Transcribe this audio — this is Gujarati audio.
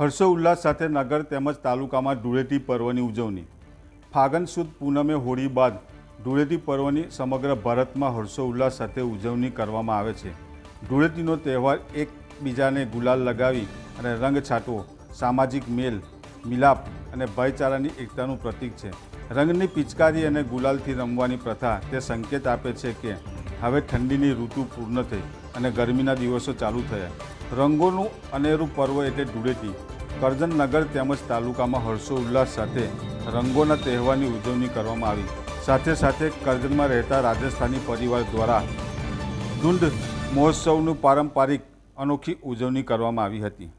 હર્ષોલ્લાસ સાથે નગર તેમજ તાલુકામાં ધૂળેટી પર્વની ઉજવણી। ફાગણ સુદ પૂનમે હોળી બાદ ધૂળેટી પર્વની સમગ્ર ભારતમાં હર્ષોલ્લાસ સાથે ઉજવણી કરવામાં આવે છે। ધૂળેટીનો તહેવાર એકબીજાને ગુલાલ લગાવી અને રંગ છાંટવો સામાજિક મેલ મિલાપ અને ભાઈચારાની એકતાનું પ્રતીક છે। રંગની પિચકારી અને ગુલાલથી રમવાની પ્રથા તે સંકેત આપે છે કે હવે ઠંડીની ઋતુ પૂર્ણ થઈ અને ગરમીના દિવસો ચાલુ થયા। રંગોનું અનેરું પર્વ એટલે ધૂળેટી। કરજણ નગર તેમજ તાલુકામાં હર્ષોલ્લાસ સાથે રંગોના તહેવારની ઉજવણી કરવામાં આવી। સાથે સાથે કરજણમાં રહેતા રાજસ્થાની પરિવાર દ્વારા ધૂંડ મહોત્સવનું પારંપરિક અનોખી ઉજવણી કરવામાં આવી હતી।